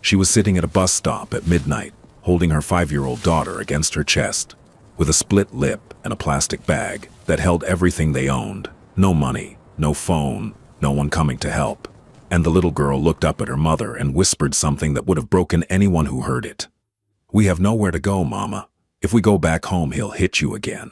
She was sitting at a bus stop at midnight, holding her 5-year-old daughter against her chest, with a split lip and a plastic bag that held everything they owned. No money, no phone, no one coming to help. And the little girl looked up at her mother and whispered something that would have broken anyone who heard it. "We have nowhere to go, Mama. If we go back home, he'll hit you again."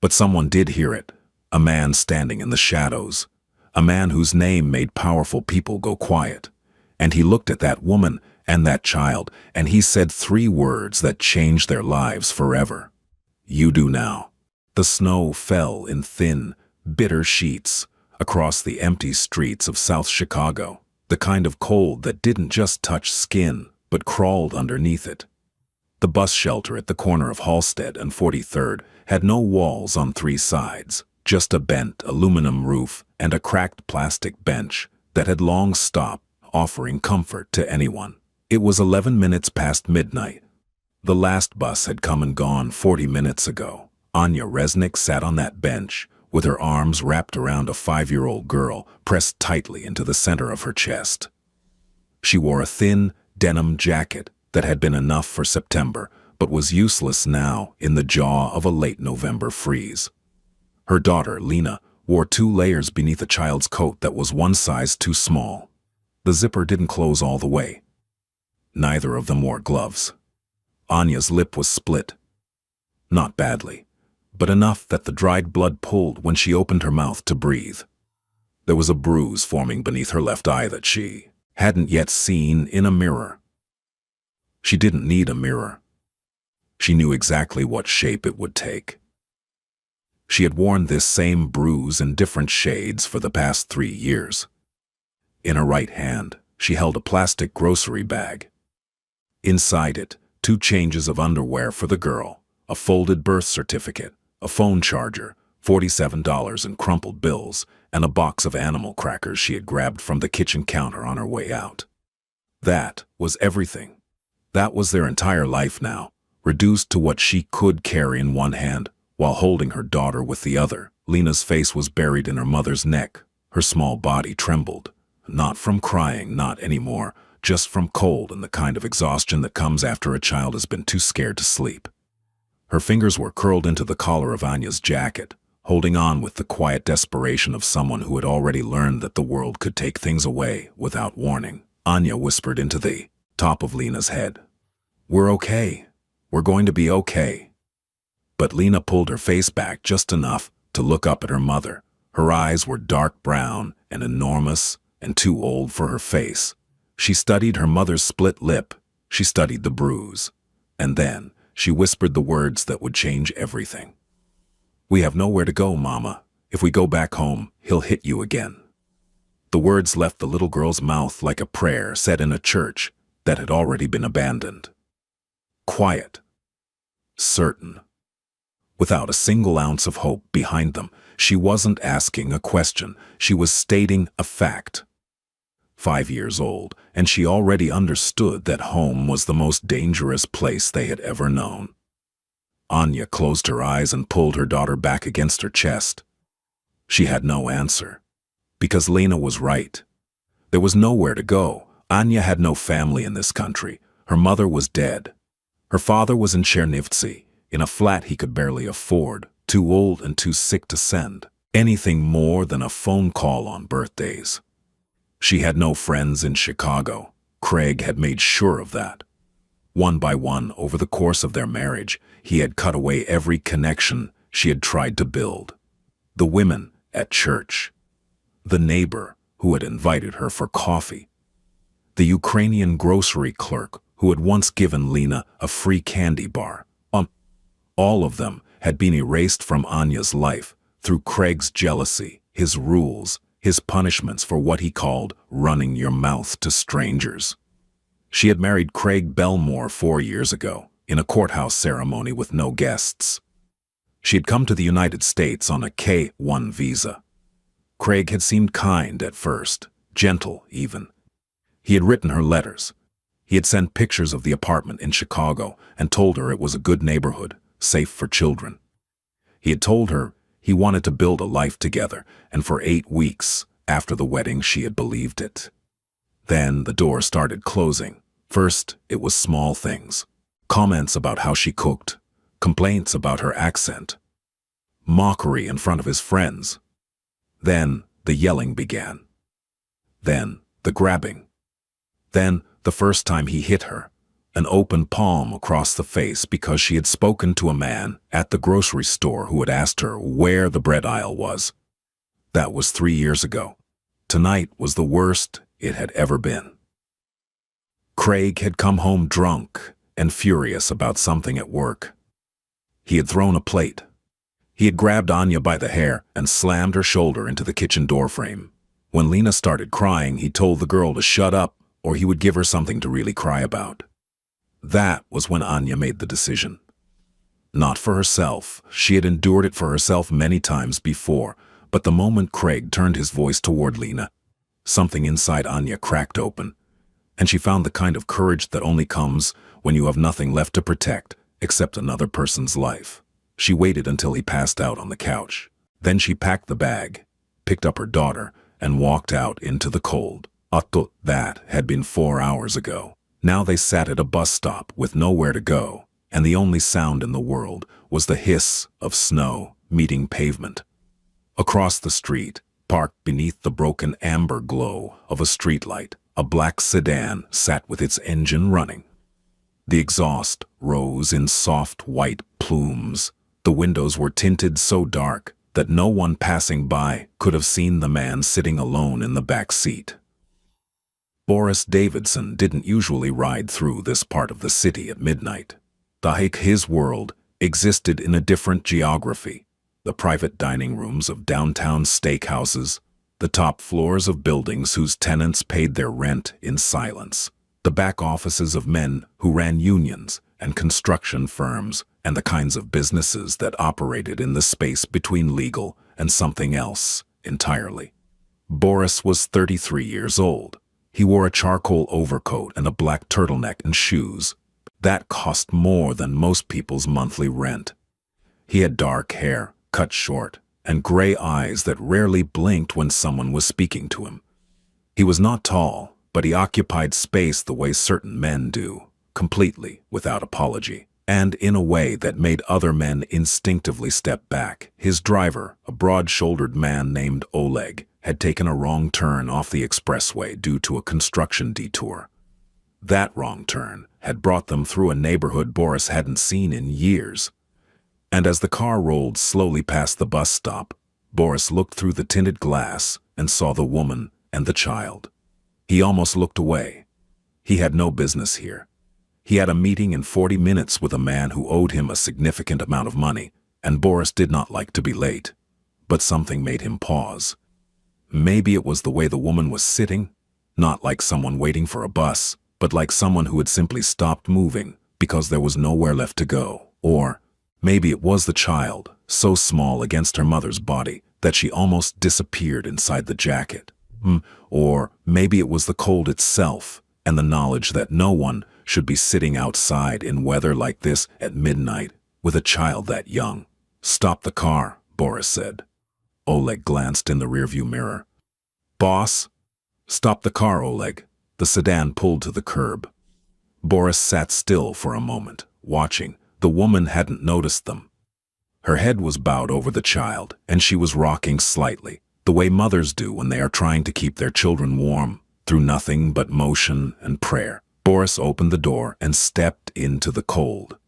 But someone did hear it, a man standing in the shadows, a man whose name made powerful people go quiet. And he looked at that woman and that child, and he said 3 words that changed their lives forever. "You do now." The snow fell in thin, bitter sheets across the empty streets of South Chicago, the kind of cold that didn't just touch skin, but crawled underneath it. The bus shelter at the corner of Halsted and 43rd had no walls on 3 sides, just a bent aluminum roof and a cracked plastic bench that had long stopped offering comfort to anyone. It was 11 minutes past midnight. The last bus had come and gone 40 minutes ago. Anya Resnick sat on that bench, with her arms wrapped around a 5-year-old girl pressed tightly into the center of her chest. She wore a thin, denim jacket that had been enough for September, but was useless now in the jaw of a late November freeze. Her daughter, Lena, wore 2 layers beneath a child's coat that was 1 size too small. The zipper didn't close all the way. Neither of them wore gloves. Anya's lip was split. Not badly, but enough that the dried blood pulled when she opened her mouth to breathe. There was a bruise forming beneath her left eye that she hadn't yet seen in a mirror. She didn't need a mirror. She knew exactly what shape it would take. She had worn this same bruise in different shades for the past 3 years. In her right hand, she held a plastic grocery bag. Inside it, 2 changes of underwear for the girl, a folded birth certificate, a phone charger, $47 in crumpled bills, and a box of animal crackers she had grabbed from the kitchen counter on her way out. That was everything. That was their entire life now, reduced to what she could carry in one hand while holding her daughter with the other. Lena's face was buried in her mother's neck. Her small body trembled. Not from crying, not anymore, just from cold and the kind of exhaustion that comes after a child has been too scared to sleep. Her fingers were curled into the collar of Anya's jacket, holding on with the quiet desperation of someone who had already learned that the world could take things away without warning. Anya whispered into the top of Lena's head, "We're okay. We're going to be okay." But Lena pulled her face back just enough to look up at her mother. Her eyes were dark brown and enormous and too old for her face. She studied her mother's split lip. She studied the bruise. And then she whispered the words that would change everything. "We have nowhere to go, Mama. If we go back home, he'll hit you again." The words left the little girl's mouth like a prayer said in a church that had already been abandoned. Quiet. Certain. Without a single ounce of hope behind them. She wasn't asking a question. She was stating a fact. 5 years old, and she already understood that home was the most dangerous place they had ever known. Anya closed her eyes and pulled her daughter back against her chest. She had no answer. Because Lena was right. There was nowhere to go. Anya had no family in this country. Her mother was dead. Her father was in Chernivtsi, in a flat he could barely afford, too old and too sick to send anything more than a phone call on birthdays. She had no friends in Chicago. Craig had made sure of that. One by one, over the course of their marriage, he had cut away every connection she had tried to build. The women at church. The neighbor who had invited her for coffee. The Ukrainian grocery clerk who had once given Lena a free candy bar. All of them had been erased from Anya's life through Craig's jealousy, his rules, his punishments for what he called running your mouth to strangers. She had married Craig Belmore 4 years ago, in a courthouse ceremony with no guests. She had come to the United States on a K-1 visa. Craig had seemed kind at first, gentle even. He had written her letters. He had sent pictures of the apartment in Chicago and told her it was a good neighborhood, safe for children. He had told her he wanted to build a life together, and for 8 weeks after the wedding she had believed it. Then the door started closing. First, it was small things. Comments about how she cooked, complaints about her accent, mockery in front of his friends. Then, the yelling began. Then, the grabbing. Then, the first time he hit her, an open palm across the face because she had spoken to a man at the grocery store who had asked her where the bread aisle was. That was 3 years ago. Tonight was the worst it had ever been. Craig had come home drunk and furious about something at work. He had thrown a plate. He had grabbed Anya by the hair and slammed her shoulder into the kitchen doorframe. When Lena started crying, he told the girl to shut up or he would give her something to really cry about. That was when Anya made the decision. Not for herself. She had endured it for herself many times before, but the moment Craig turned his voice toward Lena, something inside Anya cracked open, and she found the kind of courage that only comes when you have nothing left to protect except another person's life. She waited until he passed out on the couch. Then she packed the bag, picked up her daughter, and walked out into the cold. That had been 4 hours ago. Now they sat at a bus stop with nowhere to go, and the only sound in the world was the hiss of snow meeting pavement. Across the street, parked beneath the broken amber glow of a streetlight, a black sedan sat with its engine running. The exhaust rose in soft white plumes. The windows were tinted so dark that no one passing by could have seen the man sitting alone in the back seat. Boris Davidson didn't usually ride through this part of the city at midnight. His world existed in a different geography. The private dining rooms of downtown steakhouses, the top floors of buildings whose tenants paid their rent in silence, the back offices of men who ran unions and construction firms, and the kinds of businesses that operated in the space between legal and something else entirely. Boris was 33 years old. He wore a charcoal overcoat and a black turtleneck and shoes. That cost more than most people's monthly rent. He had dark hair, cut short, and gray eyes that rarely blinked when someone was speaking to him. He was not tall, but he occupied space the way certain men do, completely, without apology, and in a way that made other men instinctively step back. His driver, a broad-shouldered man named Oleg, had taken a wrong turn off the expressway due to a construction detour. That wrong turn had brought them through a neighborhood Boris hadn't seen in years. And as the car rolled slowly past the bus stop, Boris looked through the tinted glass and saw the woman and the child. He almost looked away. He had no business here. He had a meeting in 40 minutes with a man who owed him a significant amount of money, and Boris did not like to be late. But something made him pause. Maybe it was the way the woman was sitting, not like someone waiting for a bus, but like someone who had simply stopped moving because there was nowhere left to go. Or maybe it was the child, so small against her mother's body that she almost disappeared inside the jacket. Or maybe it was the cold itself and the knowledge that no one should be sitting outside in weather like this at midnight with a child that young. "Stop the car," Boris said. Oleg glanced in the rearview mirror. "Boss?" "Stop the car, Oleg." The sedan pulled to the curb. Boris sat still for a moment, watching. The woman hadn't noticed them. Her head was bowed over the child, and she was rocking slightly, the way mothers do when they are trying to keep their children warm, through nothing but motion and prayer. Boris opened the door and stepped into the cold.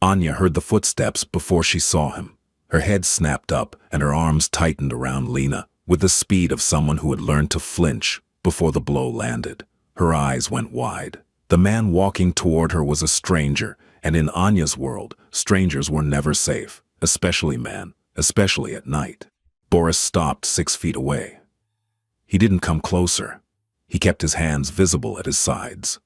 Anya heard the footsteps before she saw him. Her head snapped up and her arms tightened around Lena with the speed of someone who had learned to flinch before the blow landed. Her eyes went wide. The man walking toward her was a stranger, and in Anya's world, strangers were never safe, especially men, especially at night. Boris stopped 6 feet away. He didn't come closer. He kept his hands visible at his sides.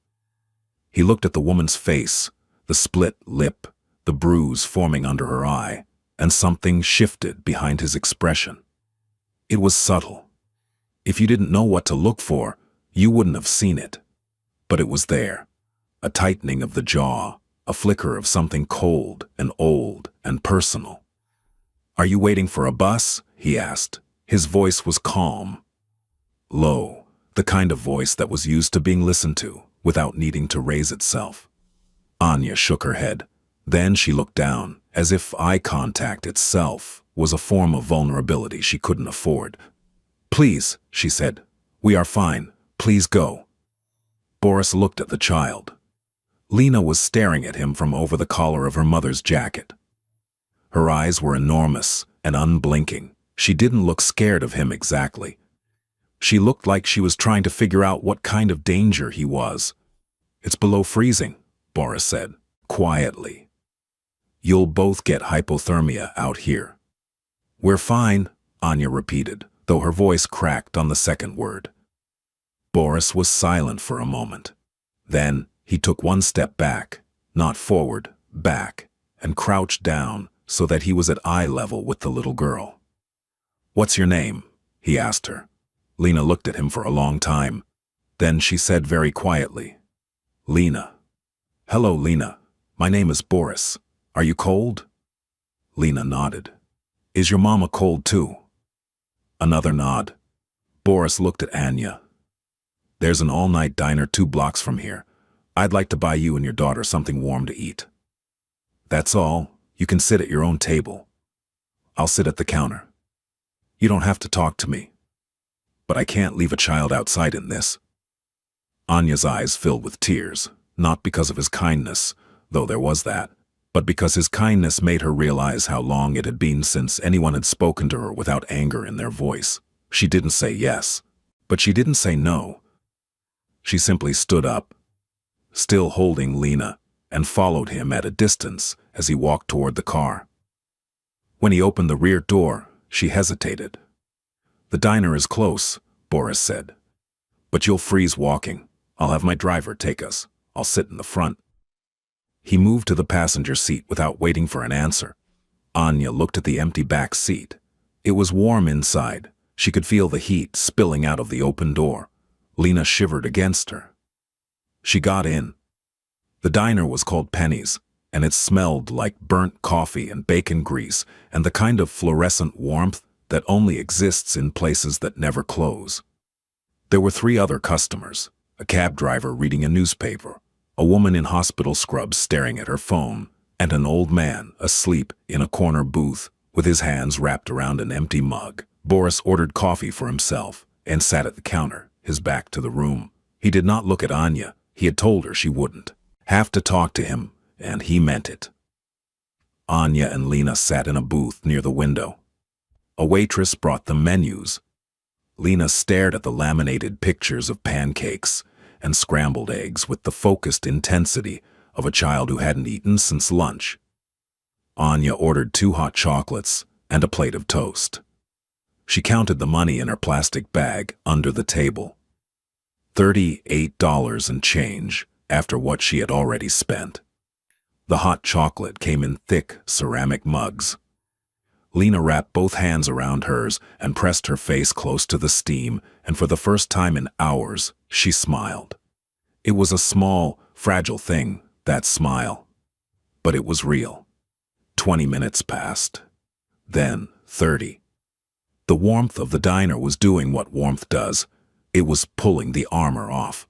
He looked at the woman's face, the split lip, the bruise forming under her eye, and something shifted behind his expression. It was subtle. If you didn't know what to look for, you wouldn't have seen it. But it was there. A tightening of the jaw, a flicker of something cold and old and personal. "Are you waiting for a bus?" he asked. His voice was calm, low, the kind of voice that was used to being listened to. without needing to raise itself. Anya shook her head. Then she looked down, as if eye contact itself was a form of vulnerability she couldn't afford. "Please," she said. "We are fine. Please go." Boris looked at the child. Lena was staring at him from over the collar of her mother's jacket. Her eyes were enormous and unblinking. She didn't look scared of him exactly. She looked like she was trying to figure out what kind of danger he was. "It's below freezing," Boris said, quietly. "You'll both get hypothermia out here." "We're fine," Anya repeated, though her voice cracked on the second word. Boris was silent for a moment. Then he took one step back, not forward, back, and crouched down so that he was at eye level with the little girl. "What's your name?" he asked her. Lena looked at him for a long time. Then she said very quietly, "Lena." "Hello, Lena. My name is Boris. Are you cold?" Lena nodded. "Is your mama cold too?" Another nod. Boris looked at Anya. "There's an all-night diner 2 blocks from here. I'd like to buy you and your daughter something warm to eat." "That's all. You can sit at your own table. I'll sit at the counter. You don't have to talk to me. But I can't leave a child outside in this." Anya's eyes filled with tears, not because of his kindness, though there was that, but because his kindness made her realize how long it had been since anyone had spoken to her without anger in their voice. She didn't say yes, but she didn't say no. She simply stood up, still holding Lena, and followed him at a distance as he walked toward the car. When he opened the rear door, she hesitated. "The diner is close," Boris said. "But you'll freeze walking. I'll have my driver take us. I'll sit in the front." He moved to the passenger seat without waiting for an answer. Anya looked at the empty back seat. It was warm inside. She could feel the heat spilling out of the open door. Lena shivered against her. She got in. The diner was called Penny's, and it smelled like burnt coffee and bacon grease and the kind of fluorescent warmth that only exists in places that never close. There were 3 other customers, a cab driver reading a newspaper, a woman in hospital scrubs staring at her phone, and an old man asleep in a corner booth with his hands wrapped around an empty mug. Boris ordered coffee for himself and sat at the counter, his back to the room. He did not look at Anya. He had told her she wouldn't have to talk to him, and he meant it. Anya and Lena sat in a booth near the window. A waitress brought them menus. Lena stared at the laminated pictures of pancakes and scrambled eggs with the focused intensity of a child who hadn't eaten since lunch. Anya ordered 2 hot chocolates and a plate of toast. She counted the money in her plastic bag under the table. $38 and change after what she had already spent. The hot chocolate came in thick ceramic mugs. Lena wrapped both hands around hers and pressed her face close to the steam, and for the first time in hours, she smiled. It was a small, fragile thing, that smile. But it was real. 20 minutes passed. Then 30. The warmth of the diner was doing what warmth does. It was pulling the armor off.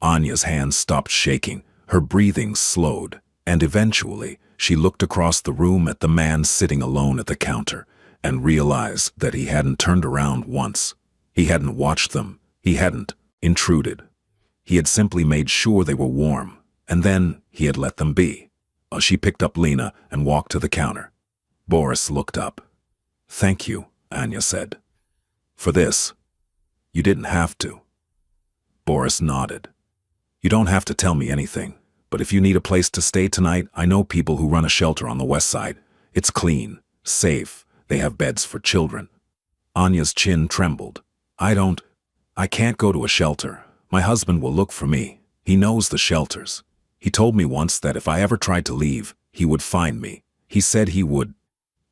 Anya's hands stopped shaking, her breathing slowed, and eventually she looked across the room at the man sitting alone at the counter and realized that he hadn't turned around once. He hadn't watched them. He hadn't intruded. He had simply made sure they were warm, and then he had let them be. She picked up Lena and walked to the counter. Boris looked up. "Thank you," Anya said. "For this. You didn't have to." Boris nodded. "You don't have to tell me anything, but if you need a place to stay tonight, I know people who run a shelter on the west side. It's clean, safe, they have beds for children." Anya's chin trembled. I can't go to a shelter. My husband will look for me. He knows the shelters. He told me once that if I ever tried to leave, he would find me. He said he would."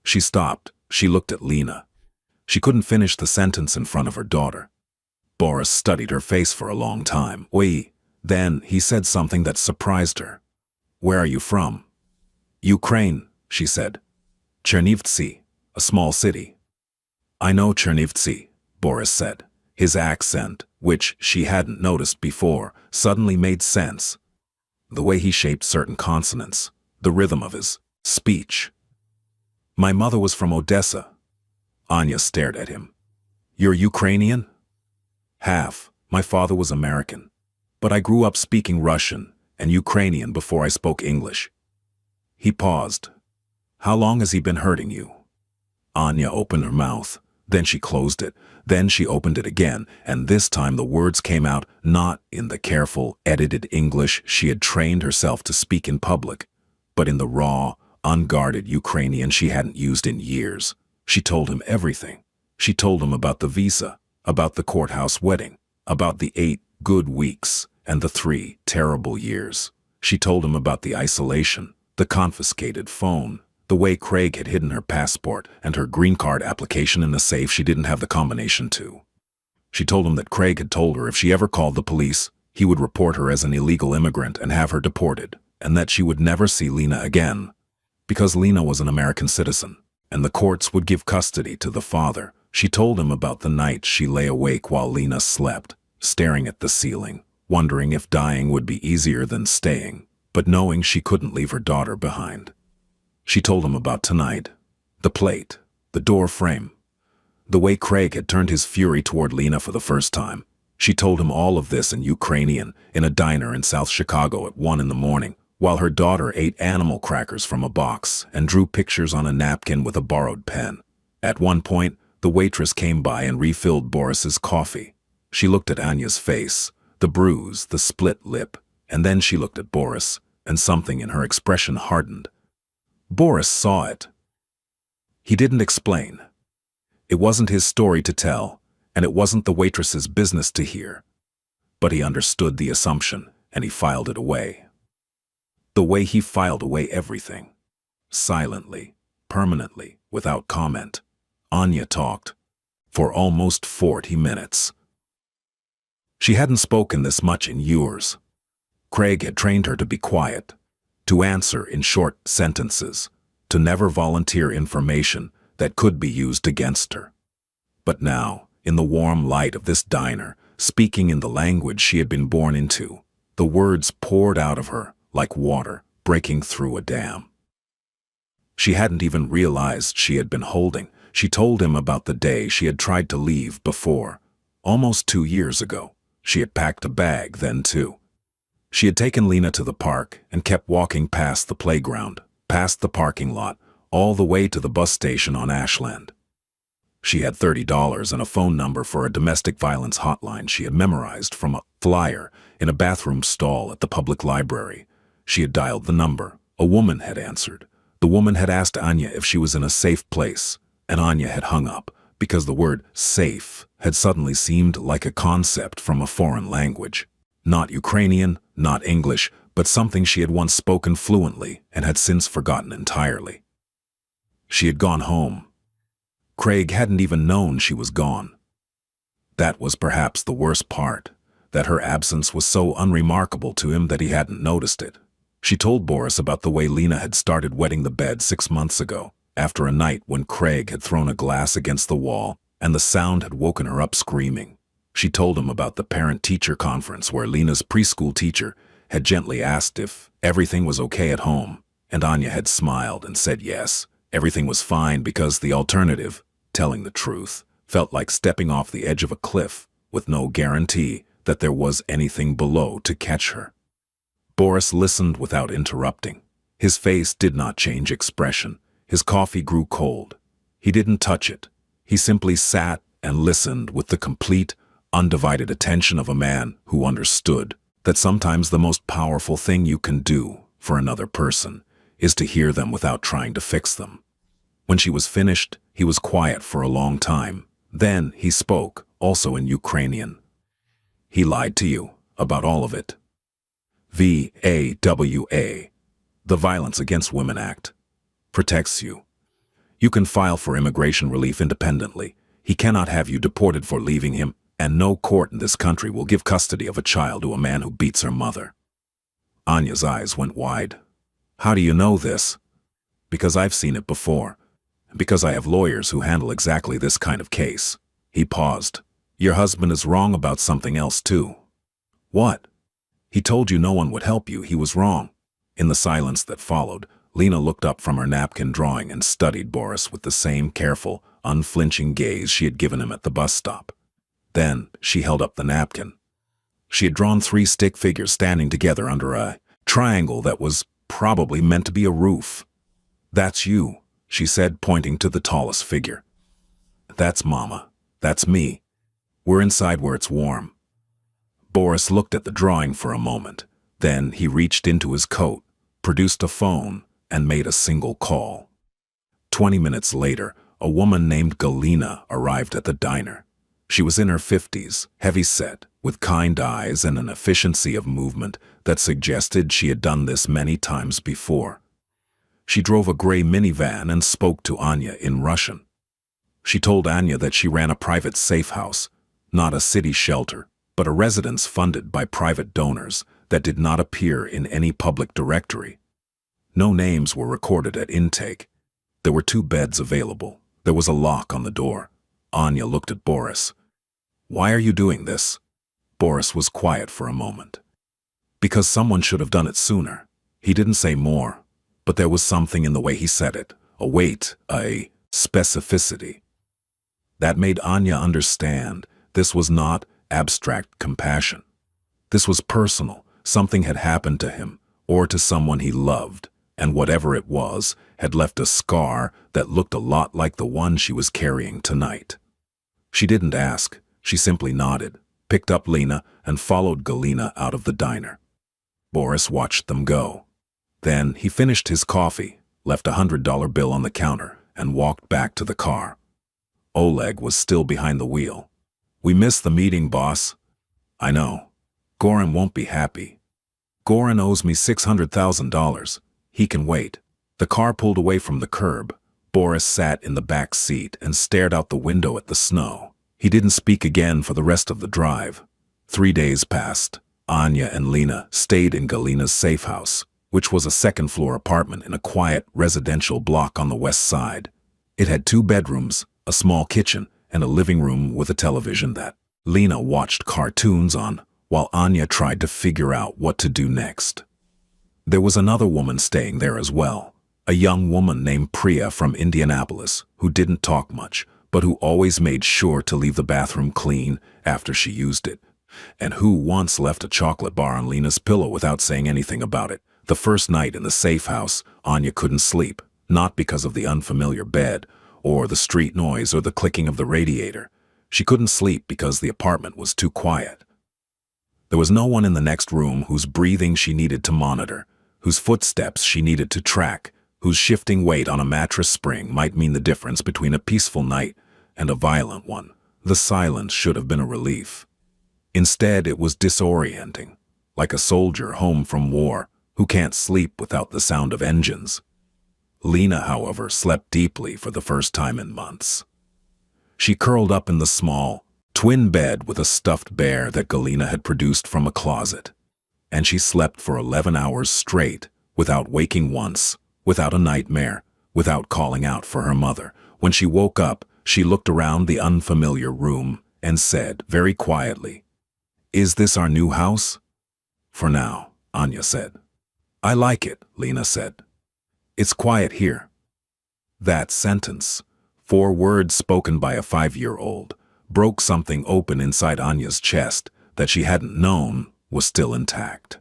She stopped. She looked at Lena. She couldn't finish the sentence in front of her daughter. Boris studied her face for a long time. Then he said something that surprised her. "Where are you from?" "Ukraine," she said. "Chernivtsi, a small city." "I know Chernivtsi," Boris said. His accent, which she hadn't noticed before, suddenly made sense. The way he shaped certain consonants, the rhythm of his speech. My mother was from Odessa. Anya stared at him. You're Ukrainian? Half. My father was American. But I grew up speaking Russian and Ukrainian before I spoke English. He paused. How long has he been hurting you? Anya opened her mouth. Then she closed it. Then she opened it again, and this time the words came out not in the careful, edited English she had trained herself to speak in public, but in the raw, unguarded Ukrainian she hadn't used in years. She told him everything. She told him about the visa, about the courthouse wedding, about the 8 good weeks and the 3 terrible years. She told him about the isolation, the confiscated phone, the way Craig had hidden her passport and her green card application in a safe she didn't have the combination to. She told him that Craig had told her if she ever called the police, he would report her as an illegal immigrant and have her deported, and that she would never see Lena again, because Lena was an American citizen, and the courts would give custody to the father. She told him about the night she lay awake while Lena slept, staring at the ceiling, wondering if dying would be easier than staying, but knowing she couldn't leave her daughter behind. She told him about tonight, the plate, the door frame, the way Craig had turned his fury toward Lena for the first time. She told him all of this in Ukrainian in a diner in South Chicago at 1 in the morning, while her daughter ate animal crackers from a box and drew pictures on a napkin with a borrowed pen. At one point, the waitress came by and refilled Boris's coffee. She looked at Anya's face, the bruise, the split lip, and then she looked at Boris, and something in her expression hardened. Boris saw it. He didn't explain. It wasn't his story to tell, and it wasn't the waitress's business to hear. But he understood the assumption, and he filed it away. The way he filed away everything. Silently, permanently, without comment. Anya talked. For almost 40 minutes. She hadn't spoken this much in years. Craig had trained her to be quiet, to answer in short sentences, to never volunteer information that could be used against her. But now, in the warm light of this diner, speaking in the language she had been born into, the words poured out of her like water breaking through a dam. She hadn't even realized she had been holding. She told him about the day she had tried to leave before, almost 2 years ago. She had packed a bag then too. She had taken Lena to the park and kept walking past the playground, past the parking lot, all the way to the bus station on Ashland. She had $30 and a phone number for a domestic violence hotline she had memorized from a flyer in a bathroom stall at the public library. She had dialed the number. A woman had answered. The woman had asked Anya if she was in a safe place, and Anya had hung up because the word safe had suddenly seemed like a concept from a foreign language. Not Ukrainian, not English, but something she had once spoken fluently and had since forgotten entirely. She had gone home. Craig hadn't even known she was gone. That was perhaps the worst part, that her absence was so unremarkable to him that he hadn't noticed it. She told Boris about the way Lena had started wetting the bed 6 months ago, after a night when Craig had thrown a glass against the wall and the sound had woken her up screaming. She told him about the parent-teacher conference where Lena's preschool teacher had gently asked if everything was okay at home, and Anya had smiled and said yes, everything was fine because the alternative, telling the truth, felt like stepping off the edge of a cliff with no guarantee that there was anything below to catch her. Boris listened without interrupting. His face did not change expression. His coffee grew cold. He didn't touch it. He simply sat and listened with the complete, undivided attention of a man who understood that sometimes the most powerful thing you can do for another person is to hear them without trying to fix them. When she was finished, he was quiet for a long time. Then he spoke, also in Ukrainian. He lied to you about all of it. VAWA, the Violence Against Women Act, protects you. You can file for immigration relief independently. He cannot have you deported for leaving him, and no court in this country will give custody of a child to a man who beats her mother. Anya's eyes went wide. How do you know this? Because I've seen it before. Because I have lawyers who handle exactly this kind of case. He paused. Your husband is wrong about something else too. What? He told you no one would help you. He was wrong. In the silence that followed, Lena looked up from her napkin drawing and studied Boris with the same careful, unflinching gaze she had given him at the bus stop. Then she held up the napkin. She had drawn 3 stick figures standing together under a triangle that was probably meant to be a roof. That's you, she said, pointing to the tallest figure. That's Mama. That's me. We're inside where it's warm. Boris looked at the drawing for a moment. Then he reached into his coat, produced a phone, and made a single call. 20 minutes later, a woman named Galina arrived at the diner. She was in her 50s, heavy-set, with kind eyes and an efficiency of movement that suggested she had done this many times before. She drove a gray minivan and spoke to Anya in Russian. She told Anya that she ran a private safe house, not a city shelter, but a residence funded by private donors that did not appear in any public directory. No names were recorded at intake. There were 2 beds available. There was a lock on the door. Anya looked at Boris. Why are you doing this? Boris was quiet for a moment. Because someone should have done it sooner. He didn't say more, but there was something in the way he said it, a weight, a specificity. That made Anya understand this was not abstract compassion. This was personal. Something had happened to him, or to someone he loved, and whatever it was had left a scar that looked a lot like the one she was carrying tonight. She didn't ask. She simply nodded, picked up Lena, and followed Galina out of the diner. Boris watched them go. Then he finished his coffee, left a $100 bill on the counter, and walked back to the car. Oleg was still behind the wheel. We missed the meeting, boss. I know. Goran won't be happy. Goran owes me $600,000. He can wait. The car pulled away from the curb. Boris sat in the back seat and stared out the window at the snow. He didn't speak again for the rest of the drive. 3 days passed. Anya and Lena stayed in Galina's safe house, which was a second-floor apartment in a quiet residential block on the west side. It had 2 bedrooms, a small kitchen, and a living room with a television that Lena watched cartoons on, while Anya tried to figure out what to do next. There was another woman staying there as well, a young woman named Priya from Indianapolis, who didn't talk much, but who always made sure to leave the bathroom clean after she used it, and who once left a chocolate bar on Lena's pillow without saying anything about it. The first night in the safe house, Anya couldn't sleep, not because of the unfamiliar bed, or the street noise or the clicking of the radiator. She couldn't sleep because the apartment was too quiet. There was no one in the next room whose breathing she needed to monitor, whose footsteps she needed to track, whose shifting weight on a mattress spring might mean the difference between a peaceful night and a violent one. The silence should have been a relief. Instead, it was disorienting, like a soldier home from war who can't sleep without the sound of engines. Lena, however, slept deeply for the first time in months. She curled up in the small, twin bed with a stuffed bear that Galina had produced from a closet, and she slept for 11 hours straight, without waking once, without a nightmare, without calling out for her mother. When she woke up, she looked around the unfamiliar room and said, very quietly, "Is this our new house?" "For now," Anya said. "I like it," Lena said. "It's quiet here." That sentence, 4 words spoken by a 5-year-old, broke something open inside Anya's chest that she hadn't known was still intact.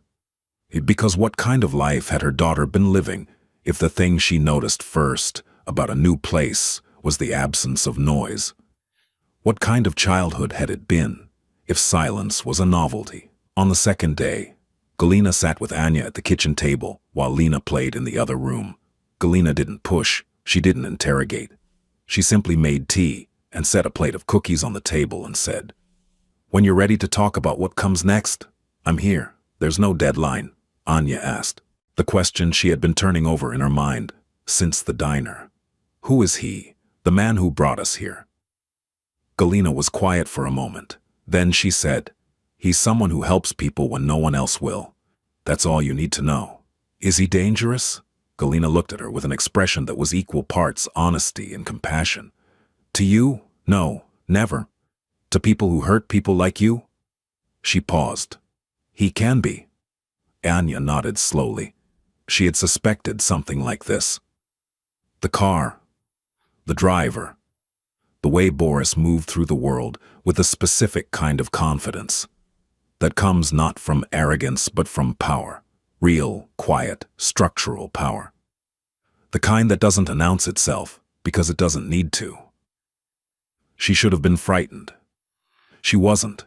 Because what kind of life had her daughter been living if the thing she noticed first about a new place was the absence of noise? What kind of childhood had it been if silence was a novelty? On the second day, Galina sat with Anya at the kitchen table while Lena played in the other room. Galina didn't push, she didn't interrogate. She simply made tea and set a plate of cookies on the table and said, "When you're ready to talk about what comes next, I'm here." "There's no deadline?" Anya asked, the question she had been turning over in her mind since the diner. "Who is he, the man who brought us here?" Galina was quiet for a moment. Then she said, "He's someone who helps people when no one else will. That's all you need to know." "Is he dangerous?" Galina looked at her with an expression that was equal parts honesty and compassion. "To you? No, never. To people who hurt people like you? She paused. He can be. Anya nodded slowly. She had suspected something like this. The car. The driver. The way Boris moved through the world with a specific kind of confidence that comes not from arrogance but from power. Real, quiet, structural power. The kind that doesn't announce itself because it doesn't need to. She should have been frightened. She wasn't,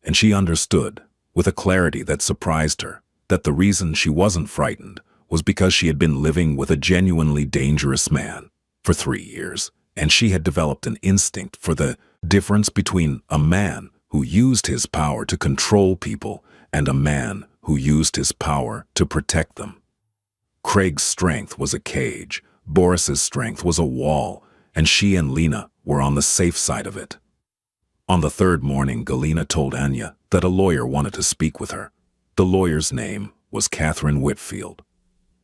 and she understood, with a clarity that surprised her, that the reason she wasn't frightened was because she had been living with a genuinely dangerous man for 3 years, and she had developed an instinct for the difference between a man who used his power to control people and a man who used his power to protect them. Craig's strength was a cage, Boris's strength was a wall, and she and Lena were on the safe side of it. On the third morning, Galina told Anya that a lawyer wanted to speak with her. The lawyer's name was Catherine Whitfield.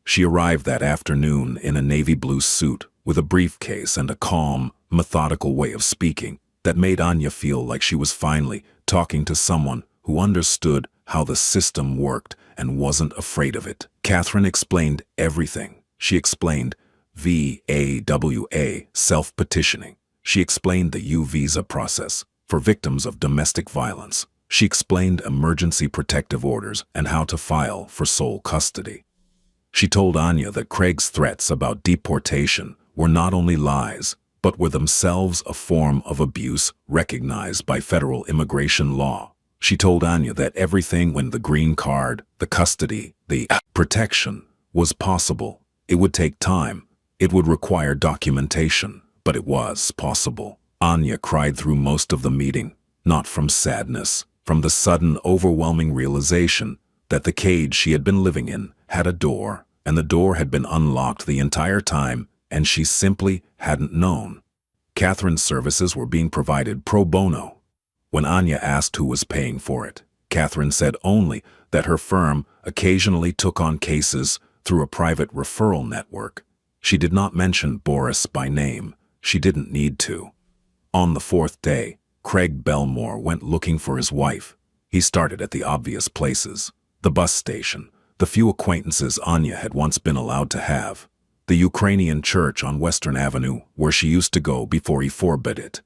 She arrived that afternoon in a navy blue suit with a briefcase and a calm, methodical way of speaking that made Anya feel like she was finally talking to someone who understood how the system worked and wasn't afraid of it. Catherine explained everything. She explained VAWA, self-petitioning. She explained the U-visa process for victims of domestic violence. She explained emergency protective orders and how to file for sole custody. She told Anya that Craig's threats about deportation were not only lies, but were themselves a form of abuse recognized by federal immigration law. She told Anya that everything when the green card, the custody, the protection was possible. It would take time. It would require documentation, but it was possible. Anya cried through most of the meeting, not from sadness, from the sudden overwhelming realization that the cage she had been living in had a door, and the door had been unlocked the entire time, and she simply hadn't known. Catherine's services were being provided pro bono. When Anya asked who was paying for it, Catherine said only that her firm occasionally took on cases through a private referral network. She did not mention Boris by name. She didn't need to. On the fourth day, Craig Belmore went looking for his wife. He started at the obvious places: the bus station, the few acquaintances Anya had once been allowed to have, the Ukrainian church on Western Avenue where she used to go before he forbid it.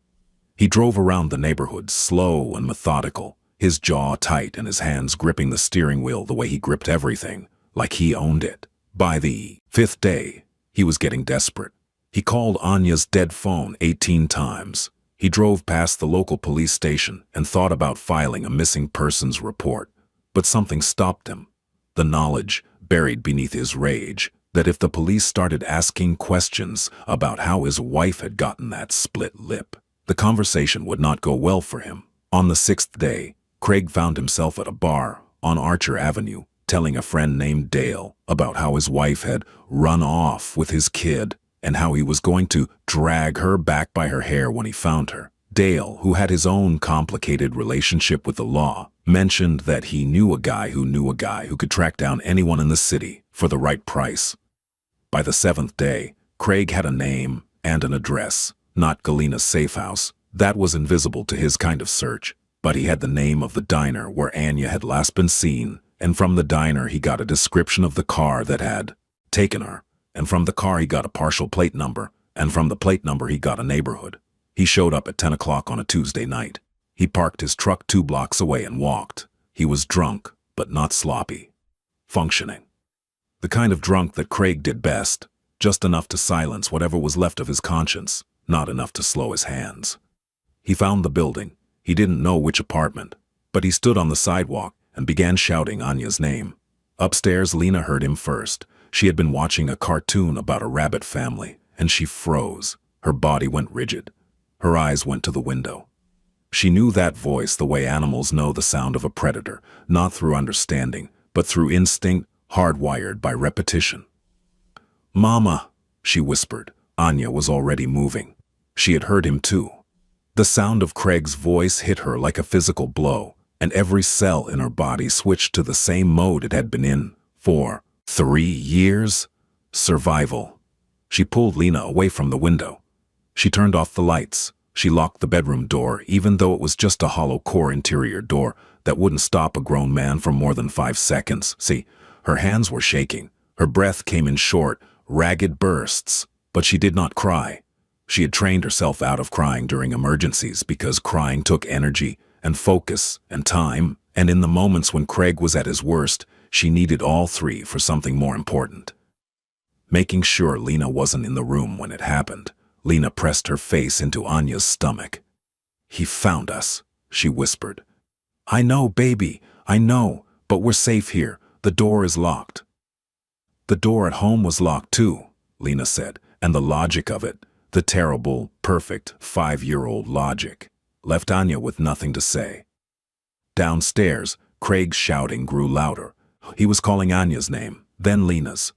He drove around the neighborhood slow and methodical, his jaw tight and his hands gripping the steering wheel the way he gripped everything, like he owned it. By the fifth day, he was getting desperate. He called Anya's dead phone 18 times. He drove past the local police station and thought about filing a missing persons report, but something stopped him. The knowledge, buried beneath his rage, that if the police started asking questions about how his wife had gotten that split lip, the conversation would not go well for him. On the sixth day, Craig found himself at a bar on Archer Avenue, telling a friend named Dale about how his wife had run off with his kid and how he was going to drag her back by her hair when he found her. Dale, who had his own complicated relationship with the law, mentioned that he knew a guy who could track down anyone in the city for the right price. By the seventh day, Craig had a name and an address, not Galina's safe house. That was invisible to his kind of search, but he had the name of the diner where Anya had last been seen, and from the diner he got a description of the car that had taken her, and from the car he got a partial plate number, and from the plate number he got a neighborhood. He showed up at 10 o'clock on a Tuesday night. He parked his truck 2 blocks away and walked. He was drunk, but not sloppy. Functioning. The kind of drunk that Craig did best, just enough to silence whatever was left of his conscience, not enough to slow his hands. He found the building. He didn't know which apartment, but he stood on the sidewalk and began shouting Anya's name. Upstairs, Lena heard him first. She had been watching a cartoon about a rabbit family, and she froze. Her body went rigid. Her eyes went to the window. She knew that voice the way animals know the sound of a predator, not through understanding, but through instinct, hardwired by repetition. "Mama," she whispered. Anya was already moving. She had heard him too. The sound of Craig's voice hit her like a physical blow, and every cell in her body switched to the same mode it had been in for 3 years. Survival. She pulled Lena away from the window. She turned off the lights. She locked the bedroom door, even though it was just a hollow core interior door that wouldn't stop a grown man for more than 5 seconds. See, her hands were shaking. Her breath came in short, ragged bursts, but she did not cry. She had trained herself out of crying during emergencies because crying took energy and focus and time, and in the moments when Craig was at his worst, she needed all three for something more important. Making sure Lena wasn't in the room when it happened, Lena pressed her face into Anya's stomach. "He found us," she whispered. "I know, baby, I know, but we're safe here. The door is locked." "The door at home was locked too," Lena said, and the logic of it, the terrible, perfect 5-year-old logic, left Anya with nothing to say. Downstairs, Craig's shouting grew louder. He was calling Anya's name, then Lena's.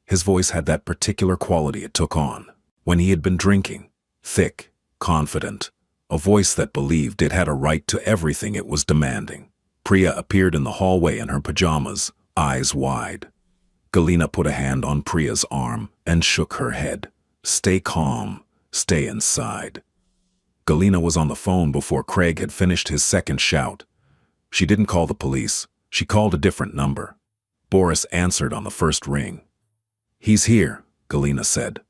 His voice had that particular quality it took on when he had been drinking, thick, confident, a voice that believed it had a right to everything it was demanding. Priya appeared in the hallway in her pajamas, eyes wide. Galina put a hand on Priya's arm and shook her head. "Stay calm, stay inside." Galina was on the phone before Craig had finished his second shout. She didn't call the police, she called a different number. Boris answered on the first ring. "He's here," Galina said.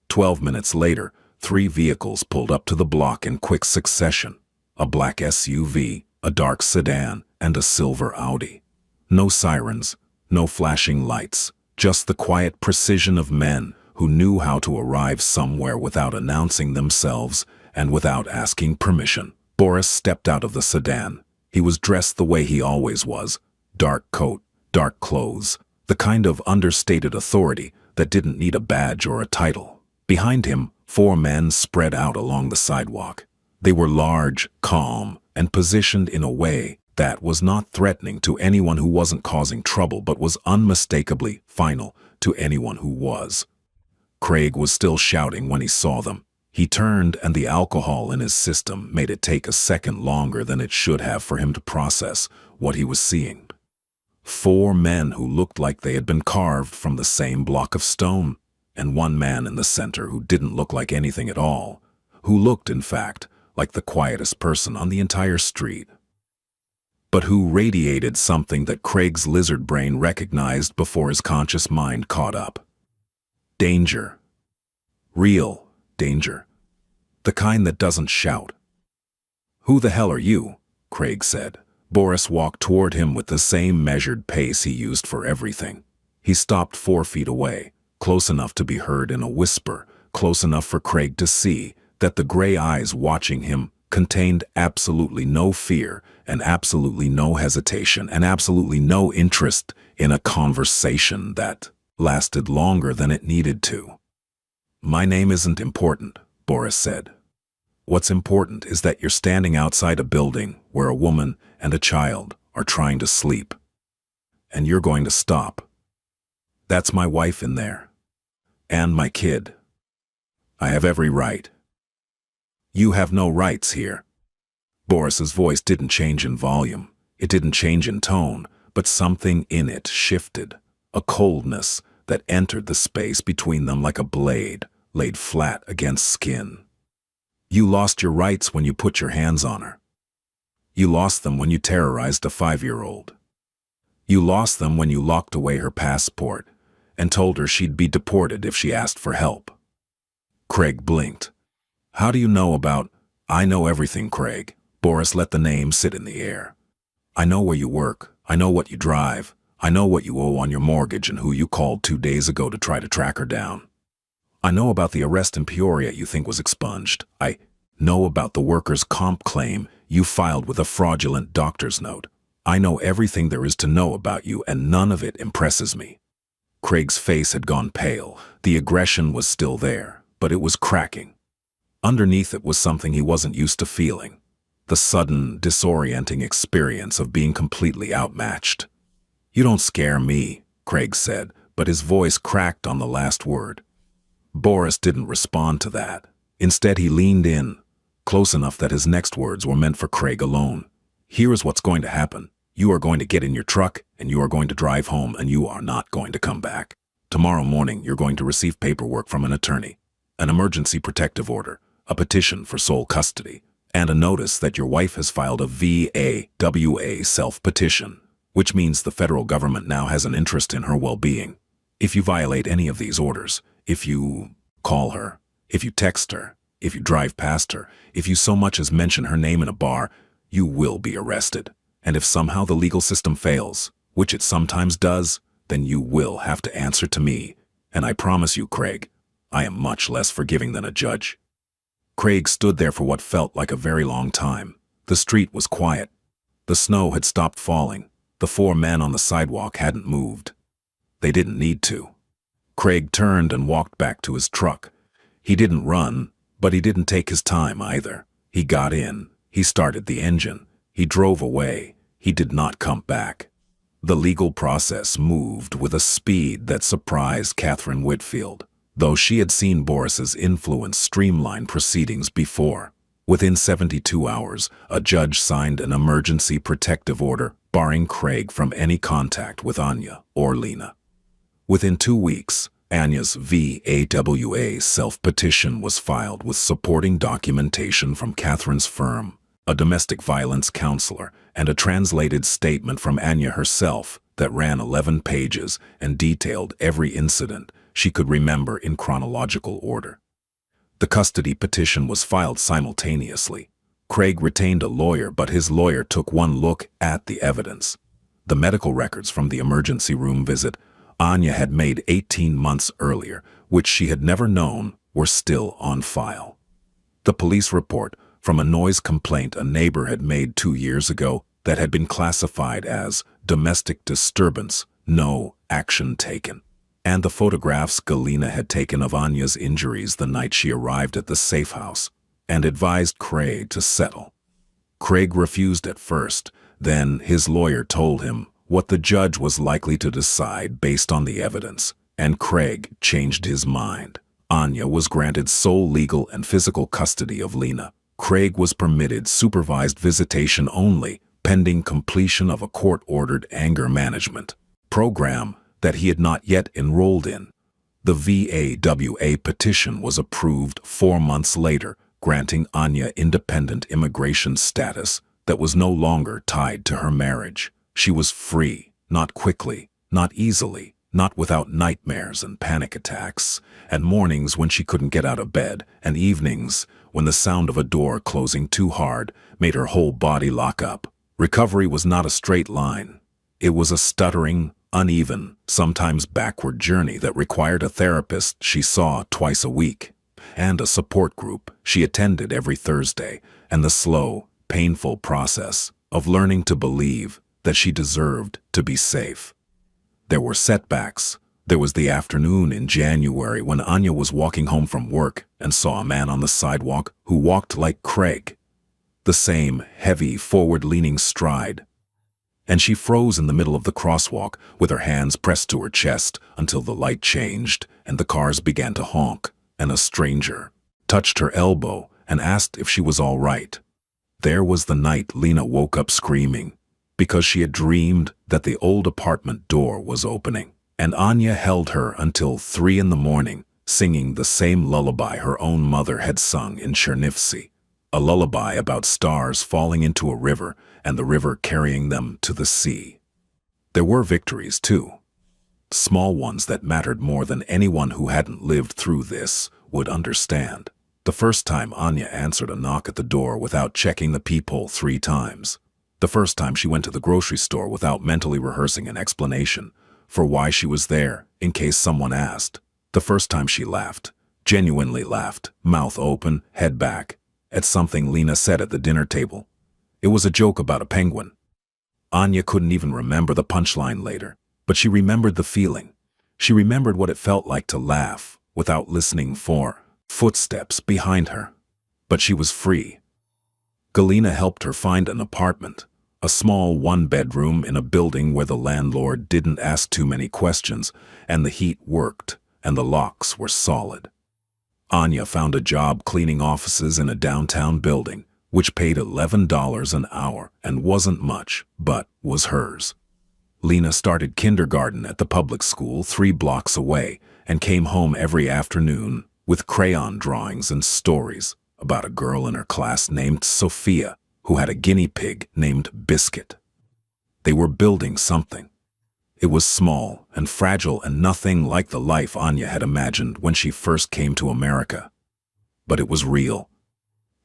12 minutes later, 3 vehicles pulled up to the block in quick succession. A black SUV, a dark sedan, and a silver Audi. No sirens, no flashing lights, just the quiet precision of men who knew how to arrive somewhere without announcing themselves and without asking permission. Boris stepped out of the sedan. He was dressed the way he always was. Dark coat, dark clothes, the kind of understated authority that didn't need a badge or a title. Behind him, 4 men spread out along the sidewalk. They were large, calm, and positioned in a way that was not threatening to anyone who wasn't causing trouble but was unmistakably final to anyone who was. Craig was still shouting when he saw them. He turned, and the alcohol in his system made it take a second longer than it should have for him to process what he was seeing. 4 men who looked like they had been carved from the same block of stone, and 1 man in the center who didn't look like anything at all, who looked, in fact, like the quietest person on the entire street, but who radiated something that Craig's lizard brain recognized before his conscious mind caught up. Danger. Real danger. The kind that doesn't shout. "Who the hell are you?" Craig said. Boris walked toward him with the same measured pace he used for everything. He stopped 4 feet away, close enough to be heard in a whisper, close enough for Craig to see that the gray eyes watching him contained absolutely no fear and absolutely no hesitation and absolutely no interest in a conversation that lasted longer than it needed to. "My name isn't important," Boris said. "What's important is that you're standing outside a building where a woman and a child are trying to sleep. And you're going to stop. That's my wife in there. And my kid. I have every right. You have no rights here." Boris's voice didn't change in volume. It didn't change in tone, but something in it shifted. A coldness that entered the space between them like a blade laid flat against skin. "You lost your rights when you put your hands on her. You lost them when you terrorized a 5-year-old. You lost them when you locked away her passport and told her she'd be deported if she asked for help." Craig blinked. "How do you know about—" "I know everything, Craig." Boris let the name sit in the air. "I know where you work. I know what you drive. I know what you owe on your mortgage and who you called 2 days ago to try to track her down. I know about the arrest in Peoria you think was expunged. I know about the workers' comp claim you filed with a fraudulent doctor's note. I know everything there is to know about you, and none of it impresses me." Craig's face had gone pale. The aggression was still there, but it was cracking. Underneath it was something he wasn't used to feeling. The sudden, disorienting experience of being completely outmatched. "You don't scare me," Craig said, but his voice cracked on the last word. Boris didn't respond to that. Instead, he leaned in, close enough that his next words were meant for Craig alone. "Here is what's going to happen. You are going to get in your truck, and you are going to drive home, and you are not going to come back. Tomorrow morning, you're going to receive paperwork from an attorney, an emergency protective order, a petition for sole custody, and a notice that your wife has filed a VAWA self-petition, which means the federal government now has an interest in her well-being. If you violate any of these orders, if you call her, if you text her, if you drive past her, if you so much as mention her name in a bar, you will be arrested. And if somehow the legal system fails, which it sometimes does, then you will have to answer to me. And I promise you, Craig, I am much less forgiving than a judge. Craig stood there for what felt like a very long time. The street was quiet. The snow had stopped falling. The four men on the sidewalk hadn't moved. They didn't need to. Craig turned and walked back to his truck. He didn't run, but he didn't take his time either. He got in. He started the engine. He drove away. He did not come back. The legal process moved with a speed that surprised Catherine Whitfield, though she had seen Boris's influence streamline proceedings before. Within 72 hours, a judge signed an emergency protective order barring Craig from any contact with Anya or Lena. Within 2 weeks, Anya's VAWA self-petition was filed with supporting documentation from Catherine's firm, a domestic violence counselor, and a translated statement from Anya herself that ran 11 pages and detailed every incident she could remember in chronological order. The custody petition was filed simultaneously. Craig retained a lawyer, but his lawyer took one look at the evidence. The medical records from the emergency room visit Anya had made 18 months earlier, which she had never known, were still on file. The police report from a noise complaint a neighbor had made 2 years ago that had been classified as domestic disturbance, no action taken. And the photographs Galina had taken of Anya's injuries the night she arrived at the safe house, and advised Craig to settle. Craig refused at first, then his lawyer told him what the judge was likely to decide based on the evidence, and Craig changed his mind. Anya was granted sole legal and physical custody of Lena. Craig was permitted supervised visitation only, pending completion of a court-ordered anger management program that he had not yet enrolled in. The VAWA petition was approved 4 months later, granting Anya independent immigration status that was no longer tied to her marriage. She was free, not quickly, not easily, not without nightmares and panic attacks, and mornings when she couldn't get out of bed, and evenings when the sound of a door closing too hard made her whole body lock up. Recovery was not a straight line. It was a stuttering, uneven, sometimes backward journey that required a therapist she saw twice a week, and a support group she attended every Thursday, and the slow, painful process of learning to believe that she deserved to be safe. There were setbacks. There was the afternoon in January when Anya was walking home from work and saw a man on the sidewalk who walked like Craig. The same heavy, forward-leaning stride. And she froze in the middle of the crosswalk with her hands pressed to her chest until the light changed and the cars began to honk, and a stranger touched her elbow and asked if she was all right. There was the night Lena woke up screaming, because she had dreamed that the old apartment door was opening, and Anya held her until 3 in the morning, singing the same lullaby her own mother had sung in Chernivtsi, a lullaby about stars falling into a river and the river carrying them to the sea. There were victories, too. Small ones that mattered more than anyone who hadn't lived through this would understand. The first time Anya answered a knock at the door without checking the peephole 3 times. The first time she went to the grocery store without mentally rehearsing an explanation for why she was there in case someone asked. The first time she laughed, genuinely laughed, mouth open, head back, at something Lena said at the dinner table. It was a joke about a penguin. Anya couldn't even remember the punchline later, but she remembered the feeling. She remembered what it felt like to laugh without listening for footsteps behind her. But she was free. Galina helped her find an apartment, a small 1-bedroom in a building where the landlord didn't ask too many questions, and the heat worked, and the locks were solid. Anya found a job cleaning offices in a downtown building, which paid $11 an hour and wasn't much, but was hers. Lena started kindergarten at the public school 3 blocks away and came home every afternoon with crayon drawings and stories. about a girl in her class named Sophia who had a guinea pig named Biscuit. They were building something. It was small and fragile and nothing like the life Anya had imagined when she first came to America. But it was real.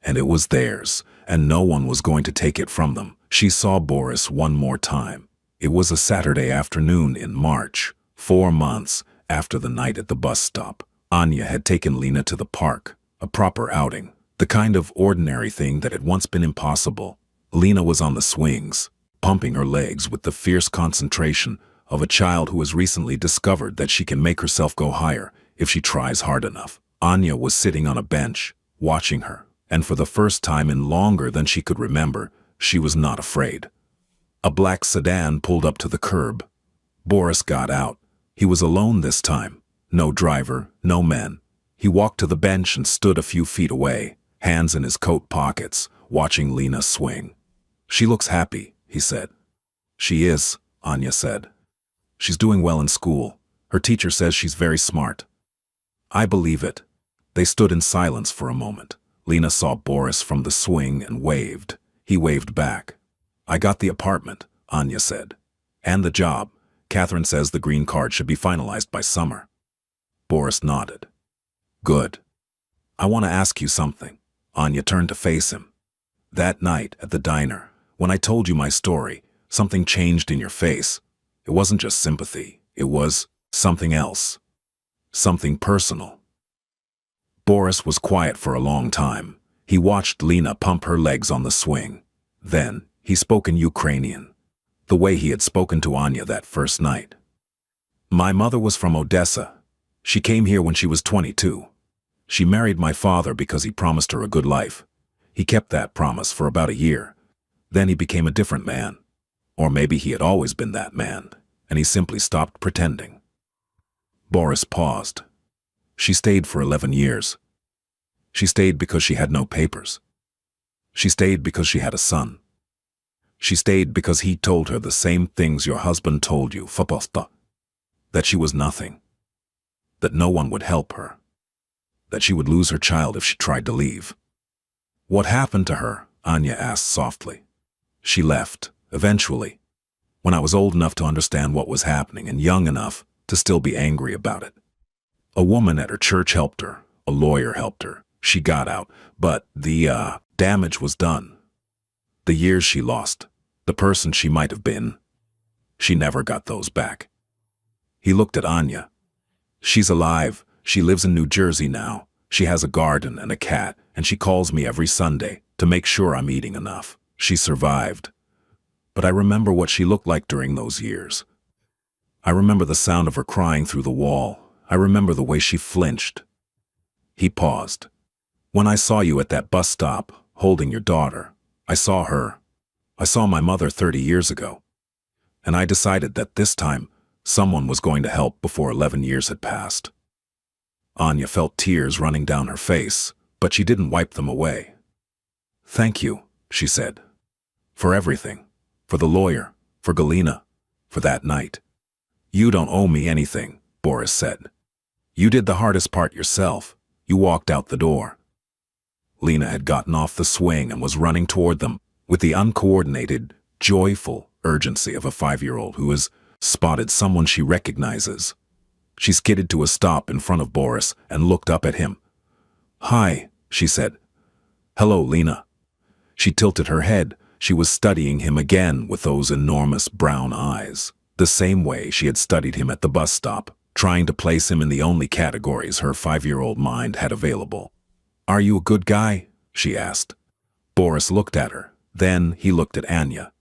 And it was theirs, and no one was going to take it from them. She saw Boris one more time. It was a Saturday afternoon in March, 4 months after the night at the bus stop. Anya had taken Lena to the park, a proper outing, the kind of ordinary thing that had once been impossible. Lena was on the swings, pumping her legs with the fierce concentration of a child who has recently discovered that she can make herself go higher if she tries hard enough. Anya was sitting on a bench, watching her, and for the first time in longer than she could remember, she was not afraid. A black sedan pulled up to the curb. Boris got out. He was alone this time. No driver, no men. He walked to the bench and stood a few feet away, hands in his coat pockets, watching Lena swing. "She looks happy," he said. "She is," Anya said. "She's doing well in school. Her teacher says she's very smart." "I believe it." They stood in silence for a moment. Lena saw Boris from the swing and waved. He waved back. "I got the apartment," Anya said. "And the job. Catherine says the green card should be finalized by summer." Boris nodded. "Good. I want to ask you something." Anya turned to face him. "That night at the diner, when I told you my story, something changed in your face. It wasn't just sympathy. It was something else. Something personal." Boris was quiet for a long time. He watched Lena pump her legs on the swing. Then he spoke in Ukrainian, the way he had spoken to Anya that first night. "My mother was from Odessa. She came here when she was 22. She married my father because he promised her a good life. He kept that promise for about a year. Then he became a different man. Or maybe he had always been that man, and he simply stopped pretending." Boris paused. "She stayed for 11 years. She stayed because she had no papers. She stayed because she had a son. She stayed because he told her the same things your husband told you, Faposta. That she was nothing. That no one would help her. That she would lose her child if she tried to leave." "What happened to her?" Anya asked softly. "She left, eventually, when I was old enough to understand what was happening and young enough to still be angry about it. A woman at her church helped her. A lawyer helped her. She got out, but the damage was done. The years she lost, the person she might have been, she never got those back." He looked at Anya. "She's alive. She lives in New Jersey now. She has a garden and a cat, and she calls me every Sunday to make sure I'm eating enough. She survived. But I remember what she looked like during those years. I remember the sound of her crying through the wall. I remember the way she flinched." He paused. "When I saw you at that bus stop, holding your daughter, I saw her. I saw my mother 30 years ago. And I decided that this time, someone was going to help before 11 years had passed." Anya felt tears running down her face, but she didn't wipe them away. "Thank you," she said. "For everything. For the lawyer. For Galina. For that night." "You don't owe me anything," Boris said. "You did the hardest part yourself. You walked out the door." Lena had gotten off the swing and was running toward them with the uncoordinated, joyful urgency of a 5-year-old who has spotted someone she recognizes. She skidded to a stop in front of Boris and looked up at him. "Hi," she said. "Hello, Lena." She tilted her head. She was studying him again with those enormous brown eyes, the same way she had studied him at the bus stop, trying to place him in the only categories her 5-year-old mind had available. "Are you a good guy?" she asked. Boris looked at her. Then he looked at Anya.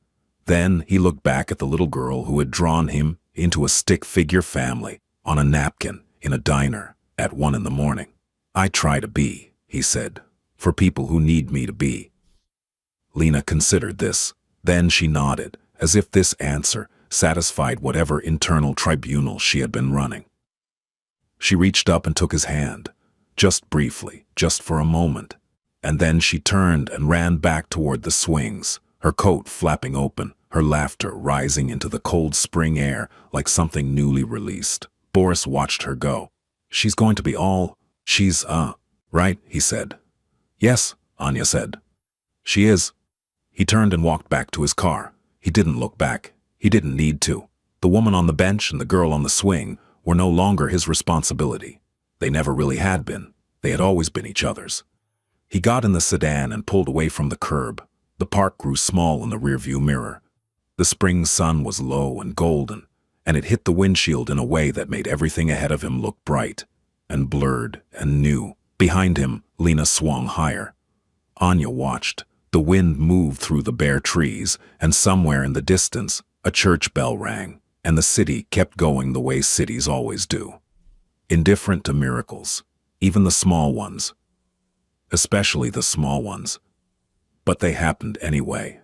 Then he looked back at the little girl who had drawn him into a stick-figure family on a napkin in a diner at 1 in the morning. "I try to be," he said, "for people who need me to be." Lena considered this. Then she nodded, as if this answer satisfied whatever internal tribunal she had been running. She reached up and took his hand, just briefly, just for a moment. And then she turned and ran back toward the swings, her coat flapping open, her laughter rising into the cold spring air like something newly released. Boris watched her go. "She's going to be all, she's, right?" he said. Yes, Anya said. She is. He turned and walked back to his car. He didn't look back. He didn't need to. The woman on the bench and the girl on the swing were no longer his responsibility. They never really had been. They had always been each other's. He got in the sedan and pulled away from the curb. The park grew small in the rearview mirror. The spring sun was low and golden, and it hit the windshield in a way that made everything ahead of him look bright and blurred and new. Behind him, Lena swung higher. Anya watched. The wind moved through the bare trees, and somewhere in the distance, a church bell rang, and the city kept going the way cities always do. Indifferent to miracles, even the small ones. Especially the small ones. But they happened anyway.